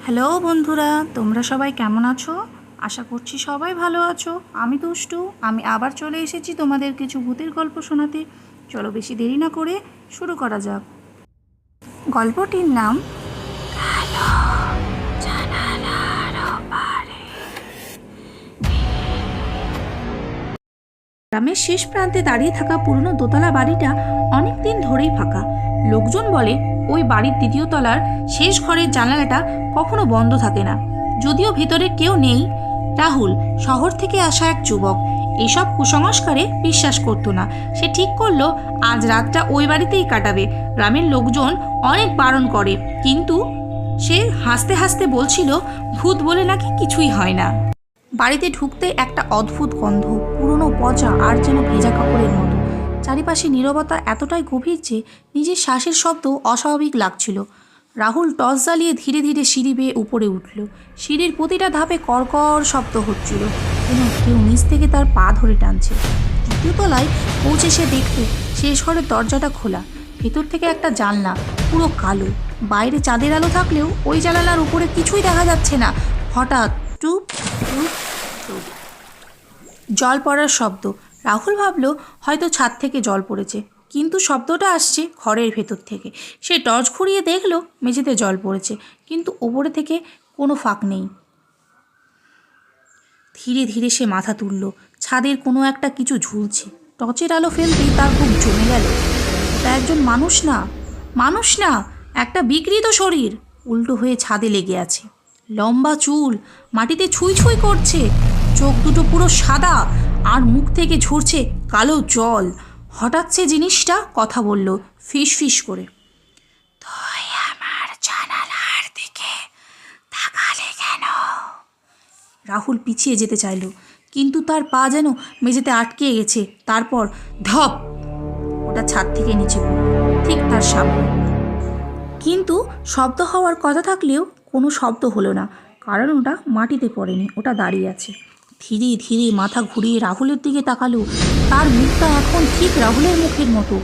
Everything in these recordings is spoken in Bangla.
হ্যালো বন্ধুরা, তোমরা সবাই কেমন আছো? আশা করছি সবাই ভালো আছো। আমি দুষ্টু, আমি আবার চলে এসেছি তোমাদের কিছু ভূতের গল্প শোনাতে। চলো বেশি দেরি না করে শুরু করা যাক। গল্পটির নাম কালো জানালার ওপারে। গ্রামের শেষ প্রান্তে দাঁড়িয়ে থাকা পুরনো দোতলা বাড়িটা অনেক দিন ধরেই ফাঁকা। লোকজন বলে ওই বাড়ির দ্বিতীয় তলার শেষ ঘরের জানালাটা কখনো বন্ধ থাকে না। যদিও ভেতরে কেউ নেই। রাহুল শহর থেকে আসা এক যুবক, এসব কুসংস্কারে বিশ্বাস করতো না। সে ঠিক করলো আজ রাতটা ওই বাড়িতেই কাটাবে। গ্রামের লোকজন অনেক বারণ করে, কিন্তু সে হাসতে হাসতে বলছিল ভূত বলে নাকি কিছুই হয় না। বাড়িতে ঢুকতে একটা অদ্ভুত গন্ধ, পুরনো পচা আর যেন ভেজা কাপড়ের মতো। চারিপাশে নীরবতা এতটাই গভীর যে নিজের শ্বাসের শব্দ অস্বাভাবিক লাগছিল। রাহুল টর্চ জ্বালিয়ে ধীরে ধীরে সিঁড়ি বেয়ে উপরে উঠল। সিঁড়ির প্রতিটা ধাপে কড়কড় শব্দ হচ্ছিল, যেন কেউ নিচ থেকে তার পা ধরে টানছে। দ্বিতীয় তলায় পৌঁছে সে দেখল শেষ ঘরের দরজাটা খোলা। ভেতর থেকে একটা জানলা, পুরো কালো। বাইরে চাঁদের আলো থাকলেও ওই জানালার উপরে কিছুই দেখা যাচ্ছে না। হঠাৎ টুপ টুপ টুপ জল পড়ার শব্দ। রাহুল ভাবল হয়তো ছাদ থেকে জল পড়েছে, কিন্তু শব্দটা আসছে ঘরের ভেতর থেকে। সে টর্চ ঘুরিয়ে দেখল মেঝেতে জল পড়েছে, কিন্তু ওপরে থেকে কোনো ফাঁক নেই। ধীরে ধীরে সে মাথা তুলল। ছাদের কোনো একটা কিছু ঝুলছে। টর্চের আলো ফেলতেই তার বুক জমে গেল। ওটা একজন মানুষ না, মানুষ না, একটা বিকৃত শরীর উল্টো হয়ে ছাদে লেগে আছে। লম্বা চুল, মাটিতে ছুঁই ছুঁই করছে। চোখ দুটো পুরো সাদা, আর মুখ থেকে ঝরছে কালো জল। হঠাৎ সে জিনিসটা কথা বলল, ফিস ফিস করে। তুই আমার জানালার দিকে তাকালে কেন? রাহুল পিছিয়ে যেতে চাইল, কিন্তু তার পা যেন মেঝেতে আটকে গেছে। তারপর ধপ, ওটা ছাদ থেকে নিচে পড়ল, ঠিক তার সামনে। কিন্তু শব্দ হওয়ার কথা থাকলেও কোনো শব্দ হলো না, কারণ ওটা মাটিতে পড়েনি, ওটা দাঁড়িয়ে আছে। ধীরে ধীরে মাথা ঘুরিয়ে রাহুলের দিকে তাকালো। তার মুখটা এখন ঠিক রাহুলের মুখের মতো।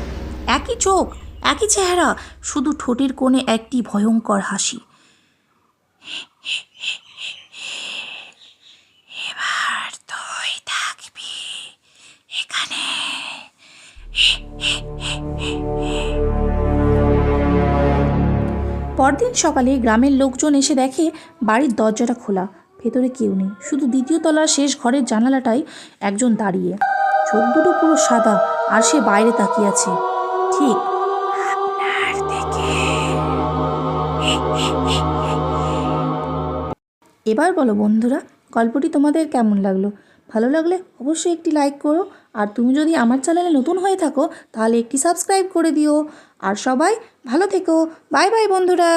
একই চোখ, একই চেহারা, শুধু ঠোঁটের কোণে একটি ভয়ঙ্কর হাসি। এবার তুই থাকবি এখানে। পরদিন সকালে গ্রামের লোকজন এসে দেখে বাড়ির দরজাটা খোলা। ভেতরে কেউ নেই, শুধু দ্বিতীয় তলার শেষ ঘরের জানালাটায় একজন দাঁড়িয়ে। চোখ দুটো পুরো সাদা, আর সে বাইরে তাকিয়ে আছে, ঠিক আপনার দিকে। এবার বলো বন্ধুরা, গল্পটি তোমাদের কেমন লাগলো? ভালো লাগলে অবশ্যই একটি লাইক করো, আর তুমি যদি আমার চ্যানেলে নতুন হয়ে থাকো তাহলে একটি সাবস্ক্রাইব করে দিও। আর সবাই ভালো থেকো। বাই বাই বন্ধুরা।